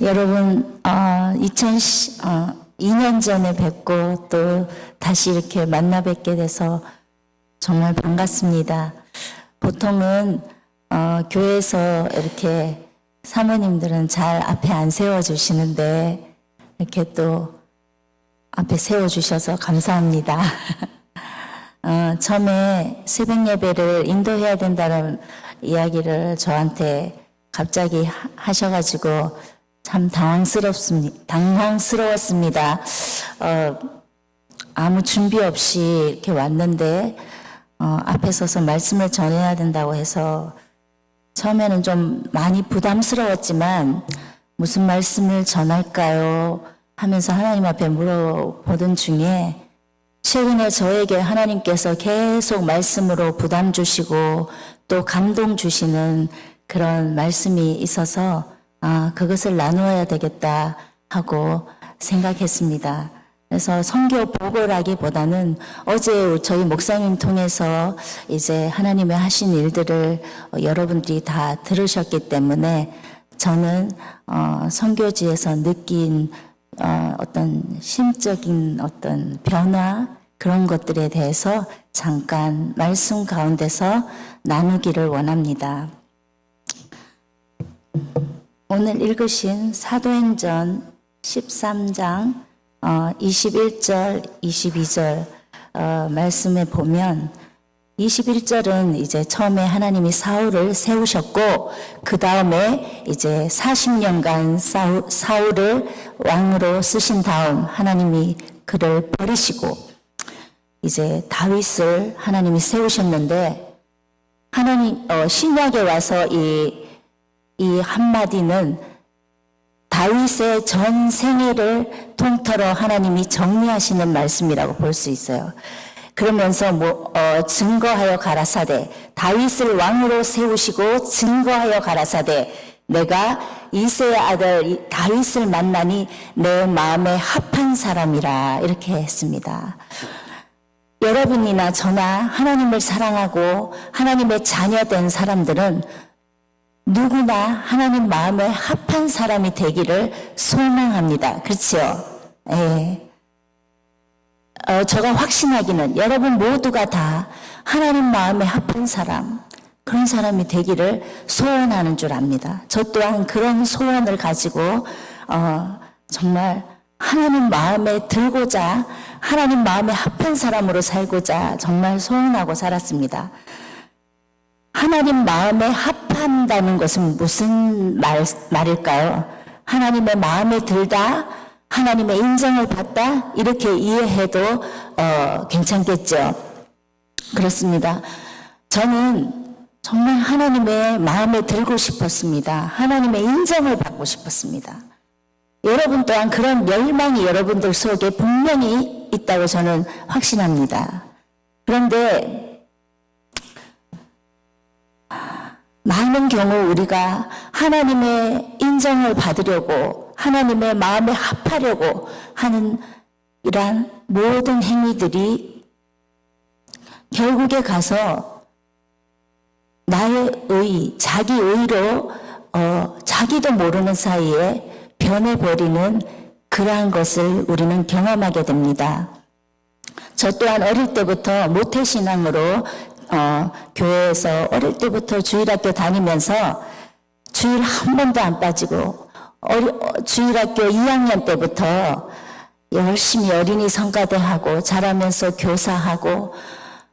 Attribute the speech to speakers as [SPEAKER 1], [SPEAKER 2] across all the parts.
[SPEAKER 1] 여러분, 2년 전에 뵙고 또 다시 이렇게 만나 뵙게 돼서 정말 반갑습니다. 보통은 교회에서 이렇게 사모님들은 잘 앞에 안 세워주시는데 이렇게 또 앞에 세워주셔서 감사합니다. 처음에 새벽 예배를 인도해야 된다는 이야기를 저한테 갑자기 하셔가지고 참 당황스러웠습니다. 아무 준비 없이 이렇게 왔는데 앞에 서서 말씀을 전해야 된다고 해서 처음에는 좀 많이 부담스러웠지만 무슨 말씀을 전할까요? 하면서 하나님 앞에 물어보던 중에 최근에 저에게 하나님께서 계속 말씀으로 부담 주시고 또 감동 주시는 그런 말씀이 있어서 그것을 나누어야 되겠다 하고 생각했습니다. 그래서 선교 보고라기보다는 어제 저희 목사님 통해서 이제 하나님의 하신 일들을 여러분들이 다 들으셨기 때문에 저는 선교지에서 느낀 어떤 심적인 어떤 변화 그런 것들에 대해서 잠깐 말씀 가운데서 나누기를 원합니다. 오늘 읽으신 사도행전 13장 21절, 22절 말씀에 보면 21절은 이제 처음에 하나님이 사울을 세우셨고 그 다음에 이제 40년간 사울을 왕으로 쓰신 다음 하나님이 그를 버리시고 이제 다윗을 하나님이 세우셨는데 하나님 신약에 와서 이 한마디는 다윗의 전 생애를 통틀어 하나님이 정리하시는 말씀이라고 볼 수 있어요. 그러면서 증거하여 가라사대 다윗을 왕으로 세우시고 증거하여 가라사대 내가 이새의 아들 다윗을 만나니 내 마음에 합한 사람이라 이렇게 했습니다. 여러분이나 저나 하나님을 사랑하고 하나님의 자녀된 사람들은 누구나 하나님 마음에 합한 사람이 되기를 소망합니다. 그렇죠? 예. 제가 확신하기는 여러분 모두가 다 하나님 마음에 합한 사람, 그런 사람이 되기를 소원하는 줄 압니다. 저 또한 그런 소원을 가지고 정말 하나님 마음에 들고자 하나님 마음에 합한 사람으로 살고자 정말 소원하고 살았습니다. 하나님 마음에 합한다는 것은 무슨 말일까요? 하나님의 마음에 들다, 하나님의 인정을 받다 이렇게 이해해도 괜찮겠죠. 그렇습니다. 저는 정말 하나님의 마음에 들고 싶었습니다. 하나님의 인정을 받고 싶었습니다. 여러분 또한 그런 열망이 여러분들 속에 분명히 있다고 저는 확신합니다. 그런데 많은 경우 우리가 하나님의 인정을 받으려고 하나님의 마음에 합하려고 하는 이러한 모든 행위들이 결국에 가서 나의 의, 자기 의로 자기도 모르는 사이에 변해버리는 그러한 것을 우리는 경험하게 됩니다. 저 또한 어릴 때부터 모태신앙으로 교회에서 어릴 때부터 주일학교 다니면서 주일 한 번도 안 빠지고 주일학교 2학년 때부터 열심히 어린이 성가대하고 자라면서 교사하고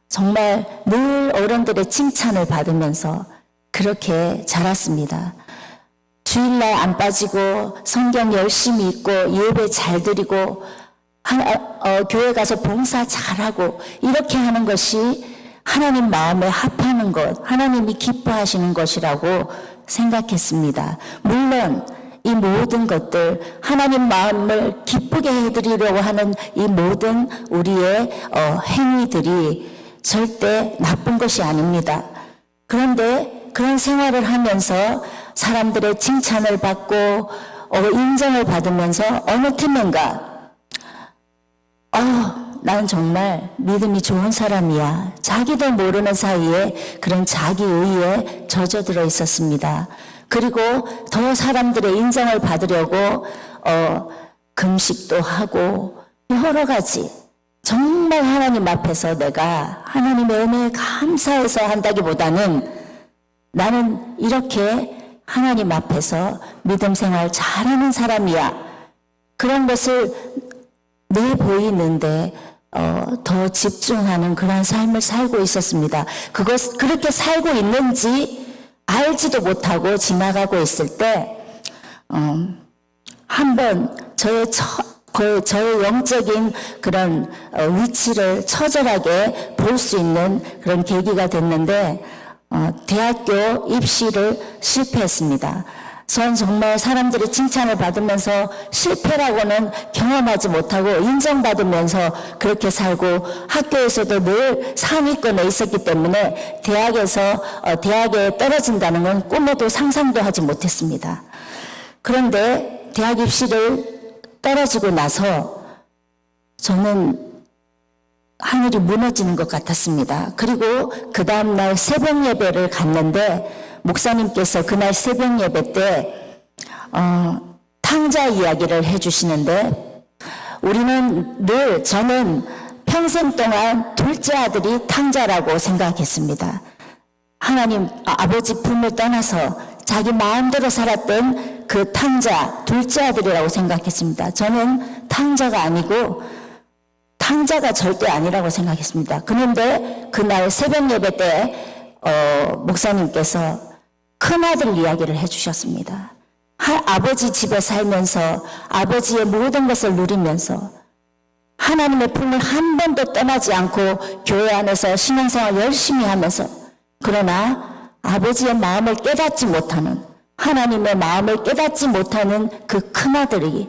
[SPEAKER 1] 정말 늘 어른들의 칭찬을 받으면서 그렇게 자랐습니다. 주일날 안 빠지고 성경 열심히 읽고 예배 잘 드리고 교회 가서 봉사 잘하고 이렇게 하는 것이 하나님 마음에 합하는 것, 하나님이 기뻐하시는 것이라고 생각했습니다. 물론 이 모든 것들, 하나님 마음을 기쁘게 해드리려고 하는 이 모든 우리의 행위들이 절대 나쁜 것이 아닙니다. 그런데 그런 생활을 하면서 사람들의 칭찬을 받고 인정을 받으면서 어느 틈엔가 나는 정말 믿음이 좋은 사람이야. 자기도 모르는 사이에 그런 자기 의에 젖어들어 있었습니다. 그리고 더 사람들의 인정을 받으려고 금식도 하고 여러 가지 정말 하나님 앞에서 내가 하나님의 은혜에 감사해서 한다기보다는 나는 이렇게 하나님 앞에서 믿음 생활 잘하는 사람이야. 그런 것을 내보이는데 더 집중하는 그런 삶을 살고 있었습니다. 그렇게 살고 있는지 알지도 못하고 지나가고 있을 때 한번 저의 영적인 그런 위치를 처절하게 볼 수 있는 그런 계기가 됐는데 대학교 입시를 실패했습니다. 전 정말 사람들의 칭찬을 받으면서 실패라고는 경험하지 못하고 인정받으면서 그렇게 살고 학교에서도 늘 상위권에 있었기 때문에 대학에 떨어진다는 건 꿈에도 상상도 하지 못했습니다. 그런데 대학 입시를 떨어지고 나서 저는 하늘이 무너지는 것 같았습니다. 그리고 그 다음날 새벽 예배를 갔는데 목사님께서 그날 새벽 예배 때 탕자 이야기를 해주시는데 저는 평생 동안 둘째 아들이 탕자라고 생각했습니다. 하나님 아버지 품을 떠나서 자기 마음대로 살았던 그 탕자, 둘째 아들이라고 생각했습니다. 저는 탕자가 아니고 탕자가 절대 아니라고 생각했습니다. 그런데 그날 새벽 예배 때 목사님께서 큰아들 이야기를 해주셨습니다. 아버지 집에 살면서 아버지의 모든 것을 누리면서 하나님의 품을 한 번도 떠나지 않고 교회 안에서 신앙생활 열심히 하면서 그러나 아버지의 마음을 깨닫지 못하는 하나님의 마음을 깨닫지 못하는 그 큰아들이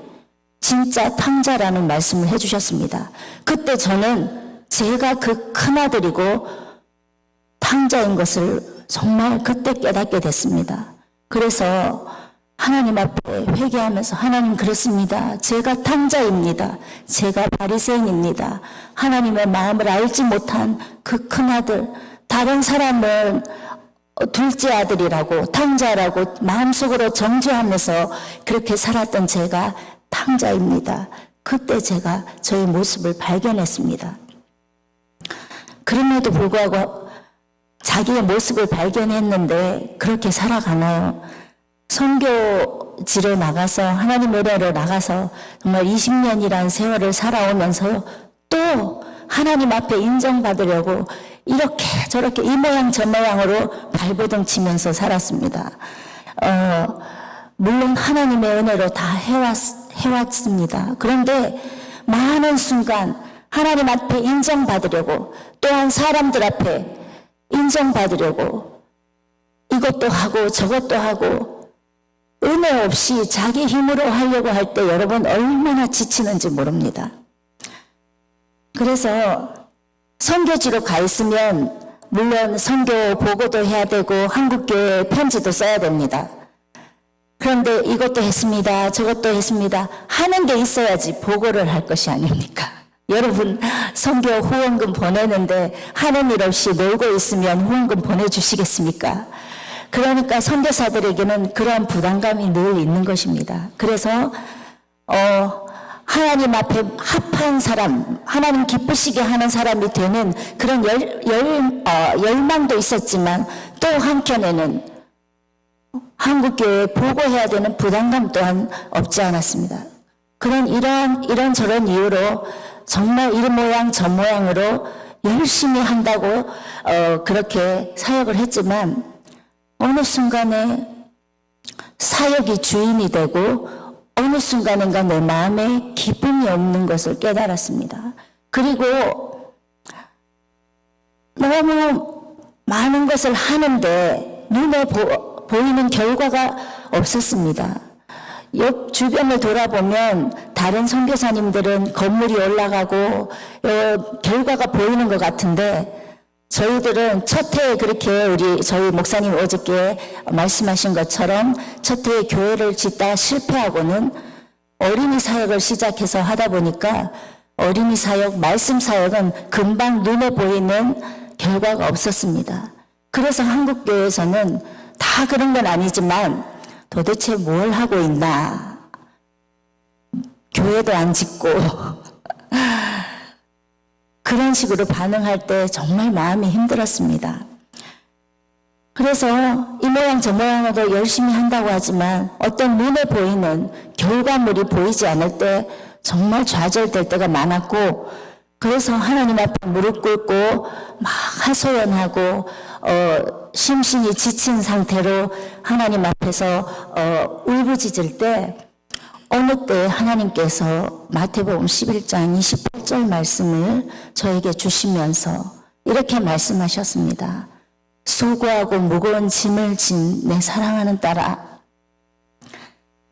[SPEAKER 1] 진짜 탕자라는 말씀을 해주셨습니다. 그때 저는 제가 그 큰아들이고 탕자인 것을 정말 그때 깨닫게 됐습니다. 그래서 하나님 앞에 회개하면서 하나님 그렇습니다. 제가 탕자입니다. 제가 바리새인입니다. 하나님의 마음을 알지 못한 그 큰아들, 다른 사람은 둘째 아들이라고 탕자라고 마음속으로 정죄하면서 그렇게 살았던 제가 탕자입니다. 그때 제가 저의 모습을 발견했습니다. 그럼에도 불구하고 자기의 모습을 발견했는데 그렇게 살아가나요? 선교지로 나가서 하나님 은혜로 나가서 정말 20년이란 세월을 살아오면서 또 하나님 앞에 인정받으려고 이렇게 저렇게 이 모양 저 모양으로 발버둥 치면서 살았습니다. 물론 하나님의 은혜로 다 해왔습니다. 그런데 많은 순간 하나님 앞에 인정받으려고 또한 사람들 앞에 인정받으려고 이것도 하고 저것도 하고 은혜 없이 자기 힘으로 하려고 할 때 여러분 얼마나 지치는지 모릅니다. 그래서 선교지로 가 있으면 물론 선교 보고도 해야 되고 한국교회 편지도 써야 됩니다. 그런데 이것도 했습니다. 저것도 했습니다. 하는 게 있어야지 보고를 할 것이 아닙니까? 여러분 선교 후원금 보내는데 하는 일 없이 놀고 있으면 후원금 보내주시겠습니까? 그러니까 선교사들에게는 그러한 부담감이 늘 있는 것입니다. 그래서 하나님 앞에 합한 사람, 하나님 기쁘시게 하는 사람이 되는 그런 열망도 있었지만 또 한켠에는 한국교회에 보고해야 되는 부담감 또한 없지 않았습니다. 그런 이런저런 이유로 정말 이 모양 저 모양으로 열심히 한다고 그렇게 사역을 했지만 어느 순간에 사역이 주인이 되고 어느 순간인가 내 마음에 기쁨이 없는 것을 깨달았습니다. 그리고 너무 많은 것을 하는데 눈에 보이는 결과가 없었습니다. 옆 주변을 돌아보면 다른 선교사님들은 건물이 올라가고 결과가 보이는 것 같은데 저희들은 첫 해에 그렇게 저희 목사님 어저께 말씀하신 것처럼 첫 해에 교회를 짓다 실패하고는 어린이 사역을 시작해서 하다 보니까 어린이 사역, 말씀 사역은 금방 눈에 보이는 결과가 없었습니다. 그래서 한국교회에서는 다 그런 건 아니지만 도대체 뭘 하고 있나? 교회도 안 짓고 그런 식으로 반응할 때 정말 마음이 힘들었습니다. 그래서 이 모양 저 모양으로 열심히 한다고 하지만 어떤 눈에 보이는 결과물이 보이지 않을 때 정말 좌절될 때가 많았고, 그래서 하나님 앞에 무릎 꿇고 막 하소연하고 심신이 지친 상태로 하나님 앞에서 울부짖을 때 어느 때 하나님께서 마태복음 11장 28절 말씀을 저에게 주시면서 이렇게 말씀하셨습니다. 수고하고 무거운 짐을 진 내 사랑하는 딸아,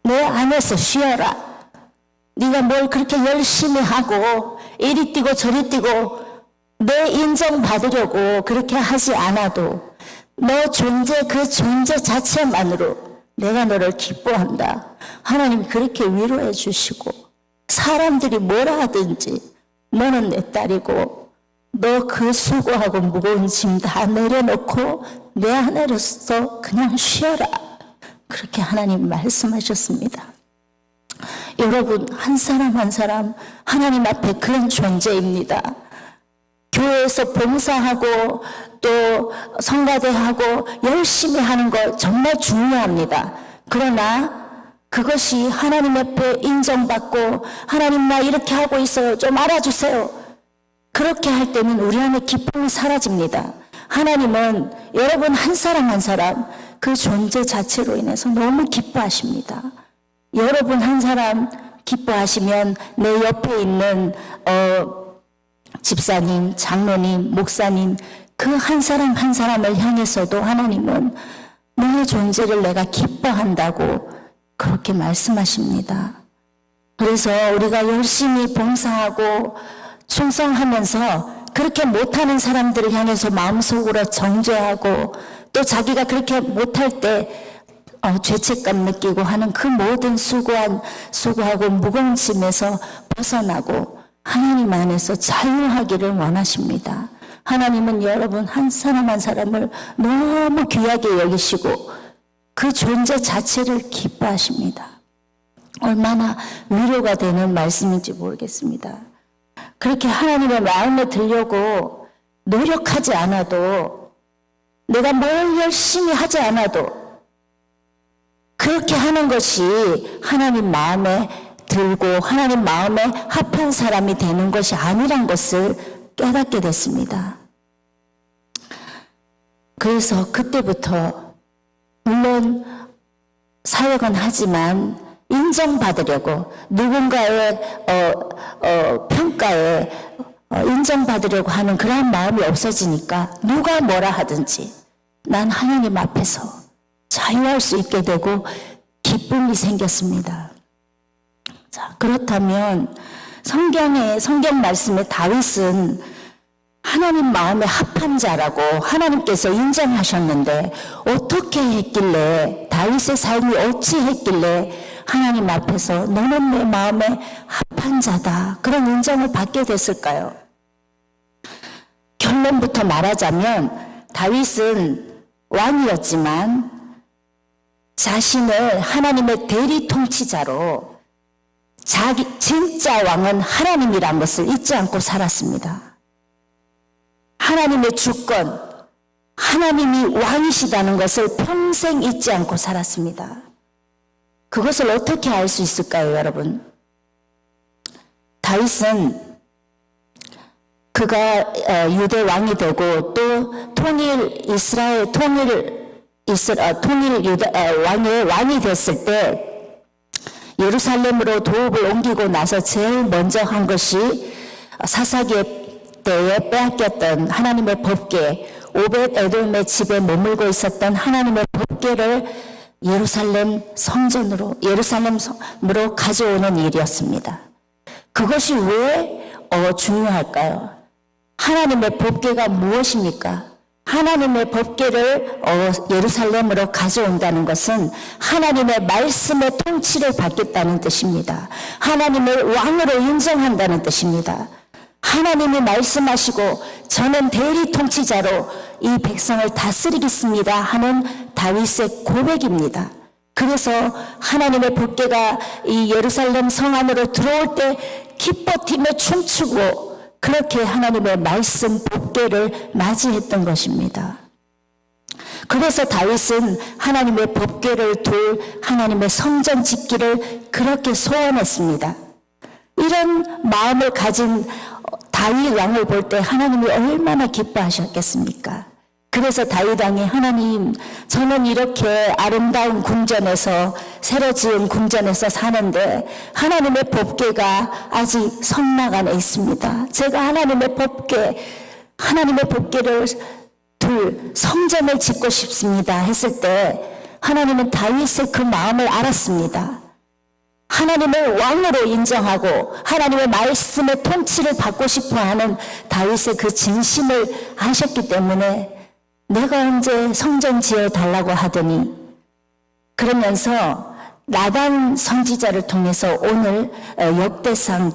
[SPEAKER 1] 내 안에서 쉬어라. 네가 뭘 그렇게 열심히 하고 이리 뛰고 저리 뛰고 내 인정받으려고 그렇게 하지 않아도 너 존재, 그 존재 자체만으로 내가 너를 기뻐한다. 하나님이 그렇게 위로해 주시고, 사람들이 뭐라 하든지 너는 내 딸이고 너 그 수고하고 무거운 짐 다 내려놓고 내 안에로서 그냥 쉬어라. 그렇게 하나님 말씀하셨습니다. 여러분, 한 사람 한 사람 하나님 앞에 그런 존재입니다. 교회에서 봉사하고 또 성가대하고 열심히 하는 거 정말 중요합니다. 그러나 그것이 하나님 앞에 인정받고 하나님 나 이렇게 하고 있어요, 좀 알아주세요, 그렇게 할 때는 우리 안에 기쁨이 사라집니다. 하나님은 여러분 한 사람 한 사람 그 존재 자체로 인해서 너무 기뻐하십니다. 여러분 한 사람 기뻐하시면 내 옆에 있는 집사님, 장로님, 목사님 그 한 사람 한 사람을 향해서도 하나님은 너의 존재를 내가 기뻐한다고 그렇게 말씀하십니다. 그래서 우리가 열심히 봉사하고 충성하면서 그렇게 못하는 사람들을 향해서 마음속으로 정죄하고 또 자기가 그렇게 못할 때 죄책감 느끼고 하는 그 모든 수고하고 무거운 짐에서 벗어나고 하나님 안에서 자유하기를 원하십니다. 하나님은 여러분 한 사람 한 사람을 너무 귀하게 여기시고 그 존재 자체를 기뻐하십니다. 얼마나 위로가 되는 말씀인지 모르겠습니다. 그렇게 하나님의 마음에 들려고 노력하지 않아도, 내가 뭘 열심히 하지 않아도 그렇게 하는 것이 하나님 마음에 들고 하나님 마음에 합한 사람이 되는 것이 아니란 것을 깨닫게 됐습니다. 그래서 그때부터 물론 사역은 하지만 인정받으려고, 누군가의 평가에 인정받으려고 하는 그런 마음이 없어지니까 누가 뭐라 하든지 난 하나님 앞에서 자유할 수 있게 되고 기쁨이 생겼습니다. 자, 그렇다면 성경 말씀에 다윗은 하나님 마음에 합한 자라고 하나님께서 인정하셨는데 어떻게 했길래, 다윗의 삶이 어찌 했길래 하나님 앞에서 너는 내 마음에 합한 자다 그런 인정을 받게 됐을까요? 결론부터 말하자면 다윗은 왕이었지만 자신을 하나님의 대리 통치자로, 자기 진짜 왕은 하나님이란 것을 잊지 않고 살았습니다. 하나님의 주권, 하나님이 왕이시다는 것을 평생 잊지 않고 살았습니다. 그것을 어떻게 알 수 있을까요, 여러분? 다윗은 그가 유대 왕이 되고 또 통일 이스라엘 유다 왕이 됐을 때 예루살렘으로 도읍을 옮기고 나서 제일 먼저 한 것이 사사기 때에 빼앗겼던 하나님의 법궤, 오벳 에돔의 집에 머물고 있었던 하나님의 법궤를 예루살렘으로 가져오는 일이었습니다. 그것이 왜 중요할까요? 하나님의 법궤가 무엇입니까? 하나님의 법궤를 예루살렘으로 가져온다는 것은 하나님의 말씀의 통치를 받겠다는 뜻입니다. 하나님을 왕으로 인정한다는 뜻입니다. 하나님이 말씀하시고 저는 대리 통치자로 이 백성을 다스리겠습니다 하는 다윗의 고백입니다. 그래서 하나님의 법궤가 이 예루살렘 성 안으로 들어올 때 기뻐 뛰며 춤추고 그렇게 하나님의 말씀 법궤를 맞이했던 것입니다. 그래서 다윗은 하나님의 법궤를 둘 하나님의 성전 짓기를 그렇게 소원했습니다. 이런 마음을 가진 다윗 왕을 볼 때 하나님이 얼마나 기뻐하셨겠습니까? 그래서 다윗 왕이 하나님, 저는 이렇게 아름다운 궁전에서 새로 지은 궁전에서 사는데 하나님의 법궤가 아직 성막 안에 있습니다. 제가 하나님의 법궤를 둘 성전을 짓고 싶습니다 했을 때 하나님은 다윗의 그 마음을 알았습니다. 하나님을 왕으로 인정하고 하나님의 말씀의 통치를 받고 싶어하는 다윗의 그 진심을 아셨기 때문에 내가 언제 성전 지어달라고 하더니, 그러면서 나단 선지자를 통해서 오늘 역대상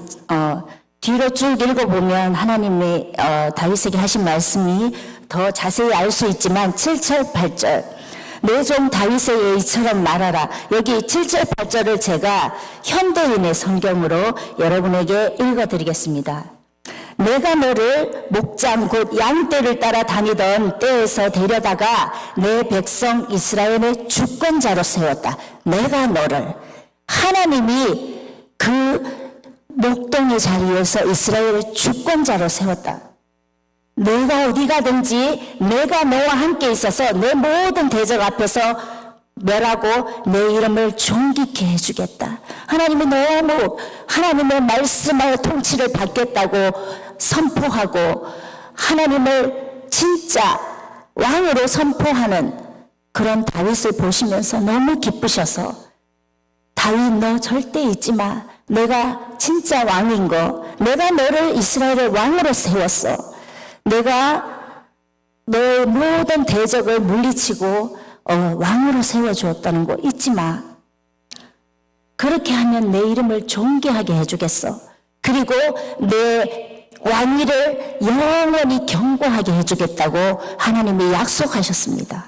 [SPEAKER 1] 뒤로 쭉 읽어보면 하나님이 다윗에게 하신 말씀이 더 자세히 알 수 있지만 7절 8절 내 종 다윗의 예의처럼 말하라. 여기 7절 8절을 제가 현대인의 성경으로 여러분에게 읽어드리겠습니다. 내가 너를 목장 곧 양떼를 따라 다니던 때에서 데려다가 내 백성 이스라엘의 주권자로 세웠다. 내가 너를, 하나님이 그 목동의 자리에서 이스라엘의 주권자로 세웠다. 내가 어디 가든지 내가 너와 함께 있어서 내 모든 대적 앞에서 멸하고 내 이름을 존귀케 해주겠다. 하나님이 너무 하나님의 말씀의 통치를 받겠다고 선포하고 하나님을 진짜 왕으로 선포하는 그런 다윗을 보시면서 너무 기쁘셔서, 다윗 너 절대 잊지 마. 내가 진짜 왕인 거, 내가 너를 이스라엘의 왕으로 세웠어. 내가 너의 모든 대적을 물리치고 왕으로 세워주었다는 거 잊지 마. 그렇게 하면 내 이름을 존귀하게 해주겠어. 그리고 내 왕위를 영원히 견고하게 해주겠다고 하나님이 약속하셨습니다.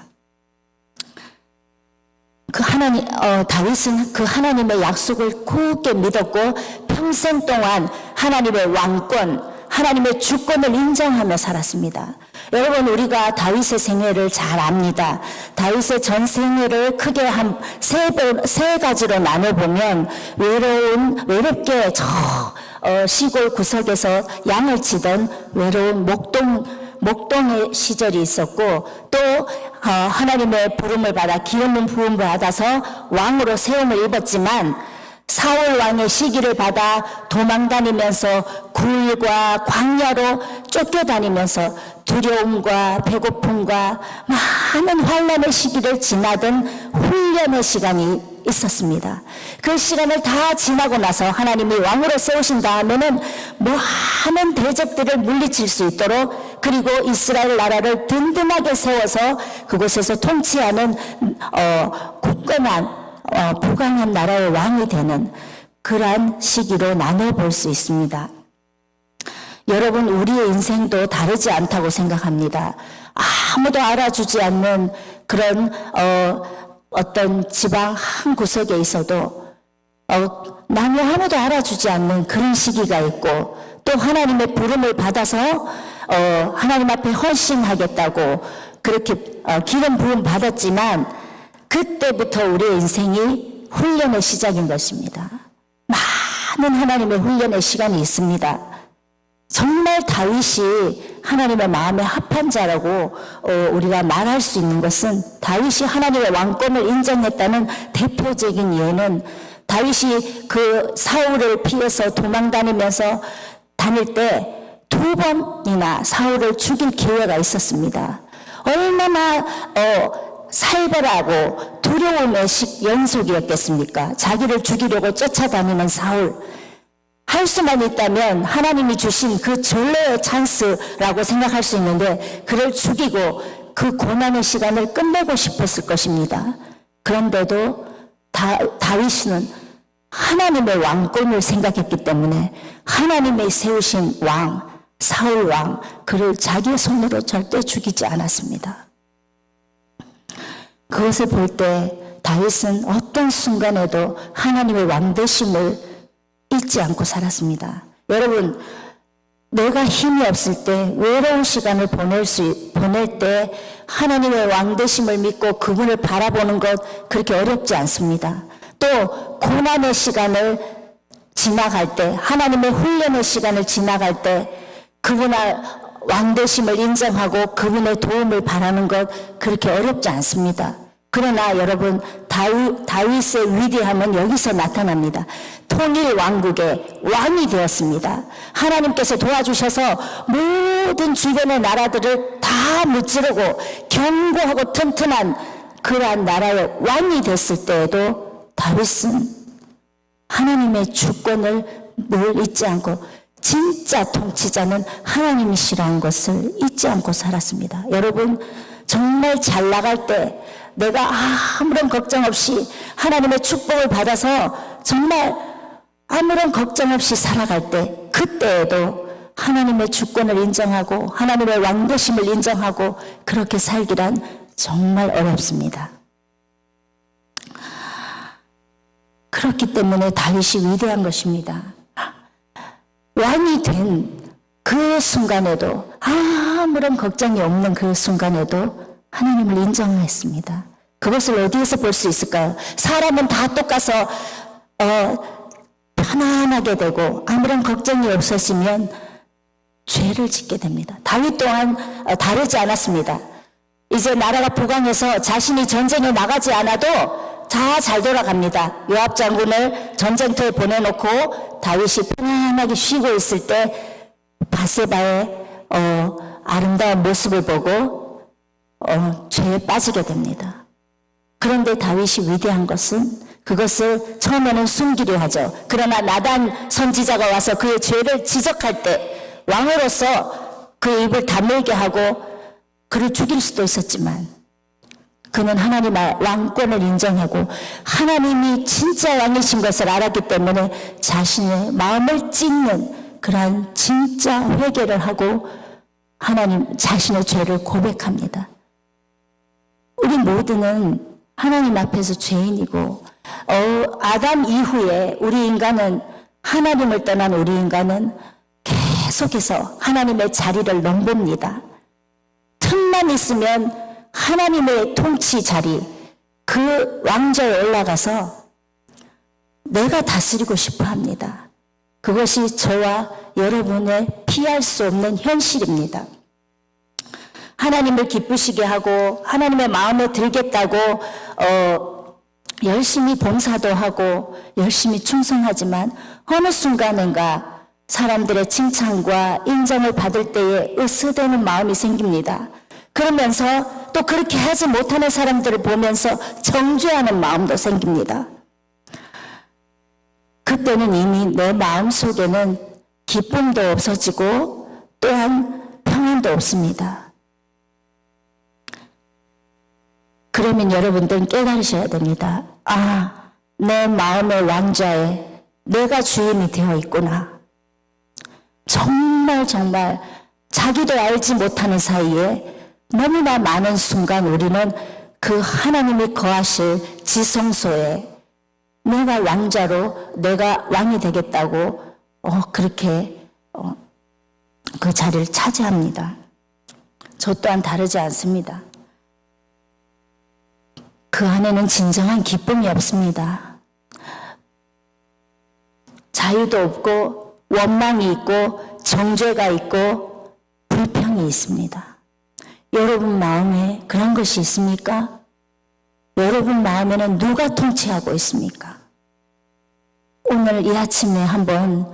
[SPEAKER 1] 다윗은 그 하나님의 약속을 굳게 믿었고 평생 동안 하나님의 왕권, 하나님의 주권을 인정하며 살았습니다. 여러분, 우리가 다윗의 생애를 잘 압니다. 다윗의 전 생애를 크게 한 세 가지로 나눠보면 외롭게 시골 구석에서 양을 치던 외로운 목동의 시절이 있었고, 또 하나님의 부름을 받아 기름은 부음을 받아서 왕으로 세움을 입었지만 사울 왕의 시기를 받아 도망다니면서 굴과 광야로 쫓겨다니면서 두려움과 배고픔과 많은 환난의 시기를 지나던 훈련의 시간이 있었습니다. 그 시간을 다 지나고 나서 하나님이 왕으로 세우신 다음에는 많은 대적들을 물리칠 수 있도록, 그리고 이스라엘 나라를 든든하게 세워서 그곳에서 통치하는 굳건한 부강한 나라의 왕이 되는 그러한 시기로 나눠볼 수 있습니다. 여러분, 우리의 인생도 다르지 않다고 생각합니다. 아무도 알아주지 않는 그런 어떤 지방 한 구석에 있어도 남이 아무도 알아주지 않는 그런 시기가 있고, 또 하나님의 부름을 받아서 하나님 앞에 헌신하겠다고 그렇게 기름 부름 받았지만, 그때부터 우리의 인생이 훈련의 시작인 것입니다. 많은 하나님의 훈련의 시간이 있습니다. 정말 다윗이 하나님의 마음에 합한 자라고 우리가 말할 수 있는 것은, 다윗이 하나님의 왕권을 인정했다는 대표적인 예는, 다윗이 그 사울을 피해서 도망다니면서 다닐 때 2번이나 사울을 죽일 기회가 있었습니다. 얼마나 살벌하고 두려움의 연속이었겠습니까? 자기를 죽이려고 쫓아다니는 사울. 할 수만 있다면 하나님이 주신 그 전례의 찬스라고 생각할 수 있는데, 그를 죽이고 그 고난의 시간을 끝내고 싶었을 것입니다. 그런데도 다윗은 하나님의 왕권을 생각했기 때문에 하나님의 세우신 왕, 사울 왕, 그를 자기의 손으로 절대 죽이지 않았습니다. 그것을 볼 때 다윗은 어떤 순간에도 하나님의 왕되심을 잊지 않고 살았습니다. 여러분, 내가 힘이 없을 때, 외로운 시간을 보낼 때 하나님의 왕되심을 믿고 그분을 바라보는 것 그렇게 어렵지 않습니다. 또 고난의 시간을 지나갈 때, 하나님의 훈련의 시간을 지나갈 때 그분의 왕되심을 인정하고 그분의 도움을 바라는 것 그렇게 어렵지 않습니다. 그러나 여러분, 다윗의 위대함은 여기서 나타납니다. 통일 왕국의 왕이 되었습니다. 하나님께서 도와주셔서 모든 주변의 나라들을 다 무찌르고 견고하고 튼튼한 그러한 나라의 왕이 됐을 때에도 다윗은 하나님의 주권을 늘 잊지 않고 진짜 통치자는 하나님이시라는 것을 잊지 않고 살았습니다. 여러분, 정말 잘 나갈 때 내가 아무런 걱정 없이 하나님의 축복을 받아서 정말 아무런 걱정 없이 살아갈 때, 그때에도 하나님의 주권을 인정하고 하나님의 왕되심을 인정하고 그렇게 살기란 정말 어렵습니다. 그렇기 때문에 다윗이 위대한 것입니다. 왕이 된 그 순간에도, 아무런 걱정이 없는 그 순간에도 하나님을 인정했습니다. 그것을 어디에서 볼 수 있을까요? 사람은 다 똑같아서 편안하게 되고 아무런 걱정이 없었으면 죄를 짓게 됩니다. 다윗 또한 다르지 않았습니다. 이제 나라가 부강해서 자신이 전쟁에 나가지 않아도 다 잘 돌아갑니다. 요압 장군을 전쟁터에 보내놓고 다윗이 편안하게 쉬고 있을 때 바세바의 아름다운 모습을 보고 죄에 빠지게 됩니다. 그런데 다윗이 위대한 것은 그것을 처음에는 숨기려 하죠. 그러나 나단 선지자가 와서 그의 죄를 지적할 때 왕으로서 그 입을 다물게 하고 그를 죽일 수도 있었지만 그는 하나님의 왕권을 인정하고 하나님이 진짜 왕이신 것을 알았기 때문에 자신의 마음을 찢는 그러한 진짜 회개를 하고 하나님 자신의 죄를 고백합니다. 우리 모두는 하나님 앞에서 죄인이고 아담 이후에 우리 인간은, 하나님을 떠난 우리 인간은 계속해서 하나님의 자리를 넘봅니다. 틈만 있으면 하나님의 통치 자리, 그 왕좌에 올라가서 내가 다스리고 싶어 합니다. 그것이 저와 여러분의 피할 수 없는 현실입니다. 하나님을 기쁘시게 하고 하나님의 마음에 들겠다고 열심히 봉사도 하고 열심히 충성하지만 어느 순간인가 사람들의 칭찬과 인정을 받을 때에 으스대는 마음이 생깁니다. 그러면서 또 그렇게 하지 못하는 사람들을 보면서 정죄하는 마음도 생깁니다. 그때는 이미 내 마음속에는 기쁨도 없어지고 또한 평안도 없습니다. 그러면 여러분들은 깨달으셔야 됩니다. 내 마음의 왕좌에 내가 주인이 되어 있구나. 정말 자기도 알지 못하는 사이에 너무나 많은 순간 우리는 그 하나님이 거하실 지성소에 내가 왕자로 내가 왕이 되겠다고 그렇게 그 자리를 차지합니다. 저 또한 다르지 않습니다. 그 안에는 진정한 기쁨이 없습니다. 자유도 없고 원망이 있고 정죄가 있고 불평이 있습니다. 여러분 마음에 그런 것이 있습니까? 여러분 마음에는 누가 통치하고 있습니까? 오늘 이 아침에 한번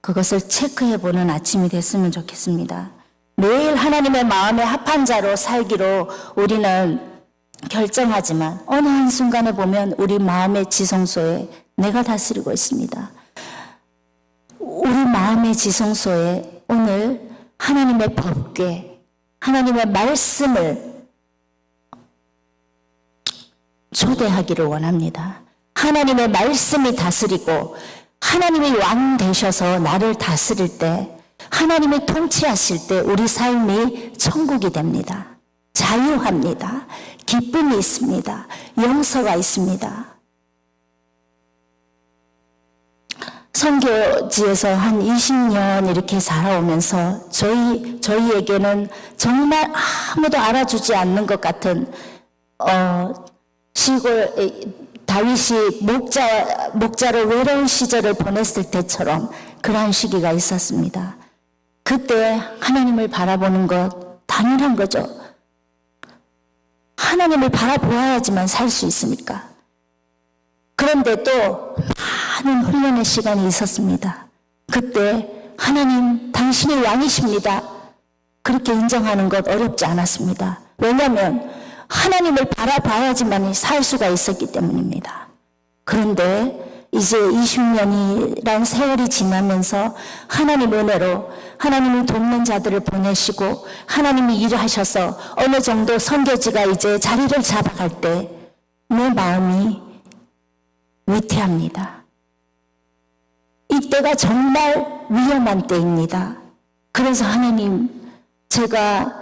[SPEAKER 1] 그것을 체크해보는 아침이 됐으면 좋겠습니다. 매일 하나님의 마음에 합한 자로 살기로 우리는 결정하지만 어느 한순간에 보면 우리 마음의 지성소에 내가 다스리고 있습니다. 우리 마음의 지성소에 오늘 하나님의 법궤, 하나님의 말씀을 초대하기를 원합니다. 하나님의 말씀이 다스리고 하나님이 왕 되셔서 나를 다스릴 때, 하나님이 통치하실 때 우리 삶이 천국이 됩니다. 자유합니다. 기쁨이 있습니다. 용서가 있습니다. 선교지에서 한 20년 이렇게 살아오면서 저희에게는 정말 아무도 알아주지 않는 것 같은 시골 다윗이 목자로 외로운 시절을 보냈을 때처럼 그러한 시기가 있었습니다. 그때 하나님을 바라보는 것 당연한 거죠. 하나님을 바라보아야지만 살 수 있으니까. 그런데 또 많은 훈련의 시간이 있었습니다. 그때 하나님 당신이 왕이십니다. 그렇게 인정하는 것 어렵지 않았습니다. 왜냐하면 하나님을 바라봐야지만 살 수가 있었기 때문입니다. 그런데 이제 20년이란 세월이 지나면서 하나님 은혜로 하나님이 돕는 자들을 보내시고 하나님이 일을 하셔서 어느 정도 선교지가 이제 자리를 잡아갈 때 내 마음이 위태합니다. 이때가 정말 위험한 때입니다. 그래서 하나님, 제가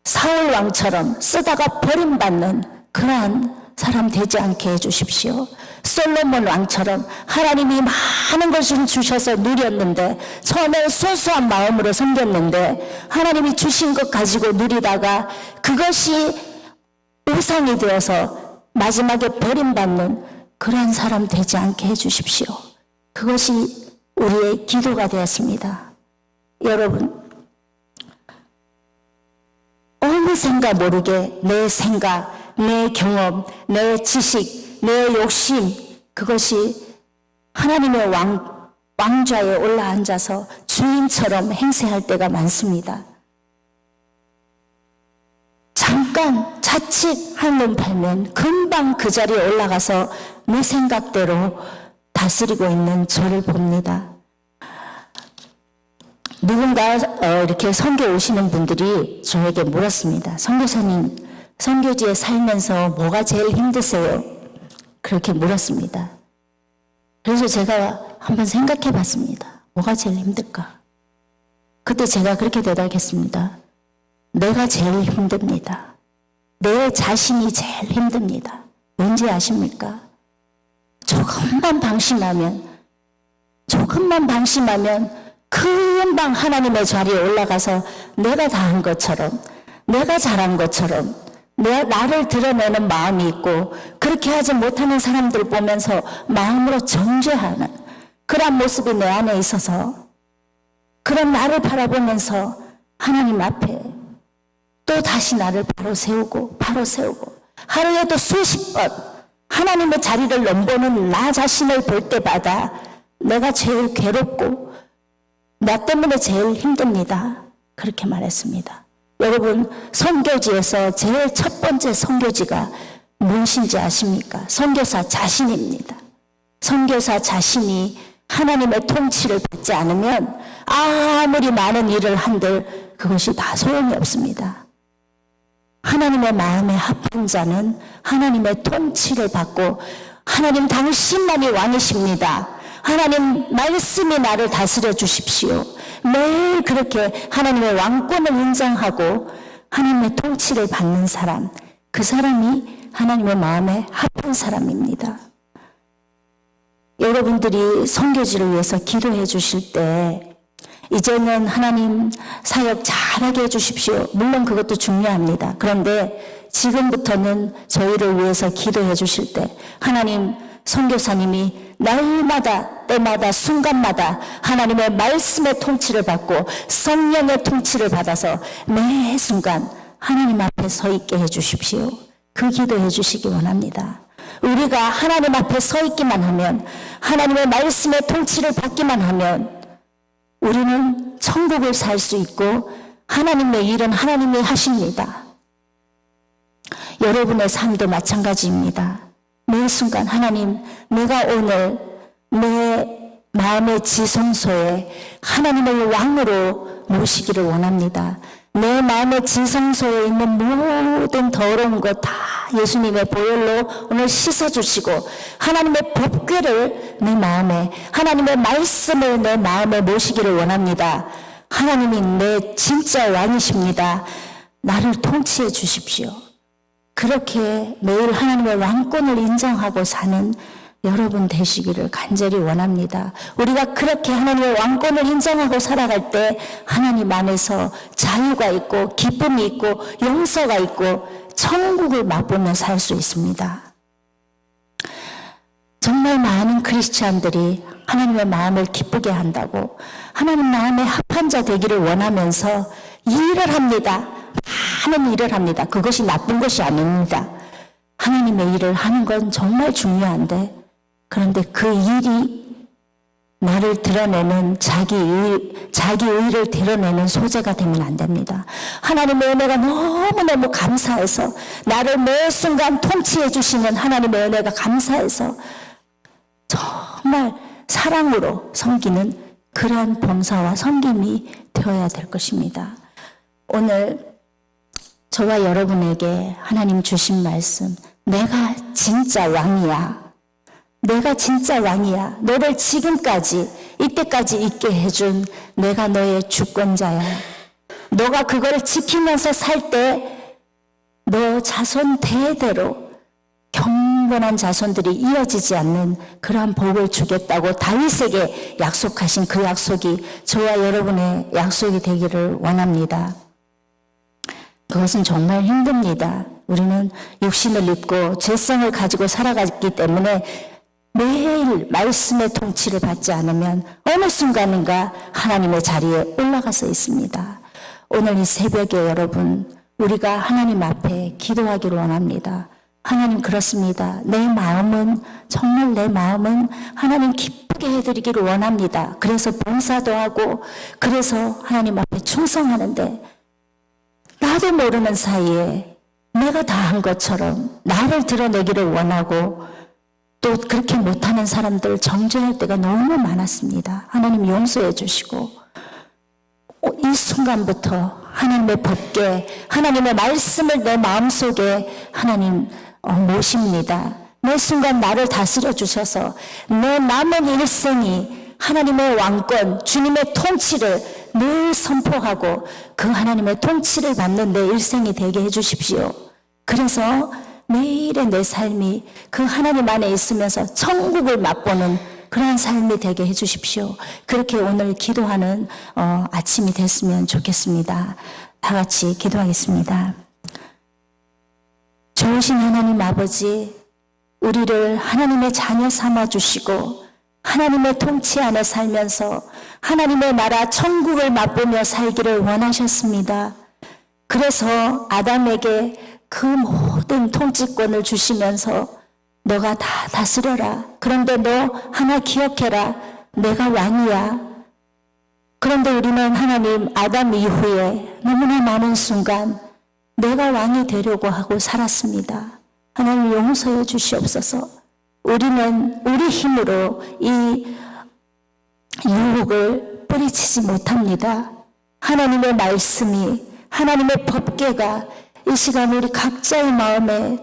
[SPEAKER 1] 사울 왕처럼 쓰다가 버림받는 그러한 사람 되지 않게 해주십시오. 솔로몬 왕처럼 하나님이 많은 것을 주셔서 누렸는데, 처음에 순수한 마음으로 섬겼는데 하나님이 주신 것 가지고 누리다가 그것이 우상이 되어서 마지막에 버림받는 그러한 사람 되지 않게 해주십시오. 그것이 우리의 기도가 되었습니다. 여러분, 어느샌가 모르게 내 생각, 내 경험, 내 지식, 내 욕심, 그것이 하나님의 왕좌에 올라앉아서 주인처럼 행세할 때가 많습니다. 잠깐 자칫 한눈 팔면 금방 그 자리에 올라가서 내 생각대로 다스리고 있는 저를 봅니다. 누군가 이렇게 선교 오시는 분들이 저에게 물었습니다. 선교사님, 선교지에 살면서 뭐가 제일 힘드세요? 그렇게 물었습니다. 그래서 제가 한번 생각해 봤습니다. 뭐가 제일 힘들까? 그때 제가 그렇게 대답했습니다. 내가 제일 힘듭니다. 내 자신이 제일 힘듭니다. 왠지 아십니까? 조금만 방심하면 금방 하나님의 자리에 올라가서 내가 다 한 것처럼, 내가 잘한 것처럼 나를 드러내는 마음이 있고, 그렇게 하지 못하는 사람들 보면서 마음으로 정죄하는 그런 모습이 내 안에 있어서, 그런 나를 바라보면서 하나님 앞에 또 다시 나를 바로 세우고 하루에도 수십 번 하나님의 자리를 넘보는 나 자신을 볼 때마다 내가 제일 괴롭고 나 때문에 제일 힘듭니다. 그렇게 말했습니다. 여러분, 선교지에서 제일 첫 번째 선교지가 무엇인지 아십니까? 선교사 자신입니다. 선교사 자신이 하나님의 통치를 받지 않으면 아무리 많은 일을 한들 그것이 다 소용이 없습니다. 하나님의 마음에 합한 자는 하나님의 통치를 받고, 하나님 당신만이 왕이십니다. 하나님 말씀이 나를 다스려 주십시오. 매일 그렇게 하나님의 왕권을 인정하고 하나님의 통치를 받는 사람, 그 사람이 하나님의 마음에 합한 사람입니다. 여러분들이 선교지를 위해서 기도해 주실 때 이제는 하나님 사역 잘하게 해주십시오. 물론 그것도 중요합니다. 그런데 지금부터는 저희를 위해서 기도해 주실 때 하나님, 선교사님이 날마다 때마다 순간마다 하나님의 말씀의 통치를 받고 성령의 통치를 받아서 매 순간 하나님 앞에 서 있게 해주십시오. 그 기도해 주시기 원합니다. 우리가 하나님 앞에 서 있기만 하면, 하나님의 말씀의 통치를 받기만 하면 우리는 천국을 살 수 있고 하나님의 일은 하나님이 하십니다. 여러분의 삶도 마찬가지입니다. 매 순간 하나님, 내가 오늘 내 마음의 지성소에 하나님을 왕으로 모시기를 원합니다. 내 마음의 지성소에 있는 모든 더러운 것 다 예수님의 보혈로 오늘 씻어주시고, 하나님의 법궤를 내 마음에, 하나님의 말씀을 내 마음에 모시기를 원합니다. 하나님이 내 진짜 왕이십니다. 나를 통치해 주십시오. 그렇게 매일 하나님의 왕권을 인정하고 사는 여러분 되시기를 간절히 원합니다. 우리가 그렇게 하나님의 왕권을 인정하고 살아갈 때 하나님 안에서 자유가 있고 기쁨이 있고 용서가 있고 천국을 맛보며 살 수 있습니다. 정말 많은 크리스찬들이 하나님의 마음을 기쁘게 한다고 하나님 마음에 합한 자 되기를 원하면서 일을 합니다. 많은 일을 합니다. 그것이 나쁜 것이 아닙니다. 하나님의 일을 하는 건 정말 중요한데, 그런데 그 일이 나를 드러내는 자기 의를 드러내는 소재가 되면 안 됩니다. 하나님의 은혜가 너무너무 감사해서 나를 매 순간 통치해 주시는 하나님의 은혜가 감사해서 정말 사랑으로 섬기는 그러한 봉사와 섬김이 되어야 될 것입니다. 오늘 저와 여러분에게 하나님 주신 말씀, 내가 진짜 왕이야. 내가 진짜 왕이야. 너를 지금까지 이때까지 있게 해준 내가 너의 주권자야. 너가 그걸 지키면서 살 때 너 자손 대대로 경건한 자손들이 이어지지 않는 그러한 복을 주겠다고 다윗에게 약속하신 그 약속이 저와 여러분의 약속이 되기를 원합니다. 그것은 정말 힘듭니다. 우리는 육신을 입고 죄성을 가지고 살아갔기 때문에 매일 말씀의 통치를 받지 않으면 어느 순간인가 하나님의 자리에 올라가서 있습니다. 오늘 이 새벽에 여러분, 우리가 하나님 앞에 기도하기를 원합니다. 하나님, 그렇습니다. 내 마음은, 정말 내 마음은 하나님 기쁘게 해드리기를 원합니다. 그래서 봉사도 하고, 그래서 하나님 앞에 충성하는데, 나도 모르는 사이에 내가 다 한 것처럼 나를 드러내기를 원하고, 또 그렇게 못하는 사람들 정죄할 때가 너무 많았습니다. 하나님 용서해 주시고, 이 순간부터 하나님의 법궤, 하나님의 말씀을 내 마음속에 하나님 모십니다. 매 순간 나를 다스려 주셔서 내 남은 일생이 하나님의 왕권, 주님의 통치를 늘 선포하고 그 하나님의 통치를 받는 내 일생이 되게 해주십시오. 그래서 매일의 내 삶이 그 하나님 안에 있으면서 천국을 맛보는 그런 삶이 되게 해주십시오. 그렇게 오늘 기도하는 아침이 됐으면 좋겠습니다. 다 같이 기도하겠습니다. 좋으신 하나님 아버지, 우리를 하나님의 자녀 삼아주시고 하나님의 통치 안에 살면서 하나님의 나라 천국을 맛보며 살기를 원하셨습니다. 그래서 아담에게 그 모든 통치권을 주시면서 너가 다 다스려라. 그런데 너 하나 기억해라. 내가 왕이야. 그런데 우리는 하나님 아담 이후에 너무나 많은 순간 내가 왕이 되려고 하고 살았습니다. 하나님 용서해 주시옵소서. 우리는 우리 힘으로 이 유혹을 뿌리치지 못합니다. 하나님의 말씀이, 하나님의 법궤가 이 시간 우리 각자의 마음에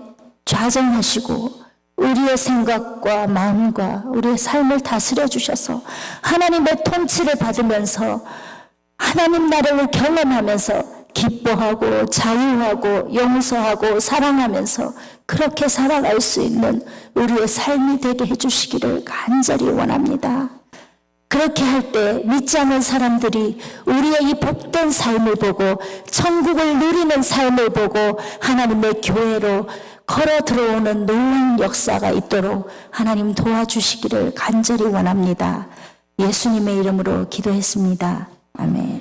[SPEAKER 1] 좌정하시고 우리의 생각과 마음과 우리의 삶을 다스려 주셔서 하나님의 통치를 받으면서 하나님 나라를 경험하면서 기뻐하고 자유하고 용서하고 사랑하면서 그렇게 살아갈 수 있는 우리의 삶이 되게 해주시기를 간절히 원합니다. 그렇게 할 때 믿지 않는 사람들이 우리의 이 복된 삶을 보고 천국을 누리는 삶을 보고 하나님의 교회로 걸어 들어오는 놀라운 역사가 있도록 하나님 도와주시기를 간절히 원합니다. 예수님의 이름으로 기도했습니다. 아멘.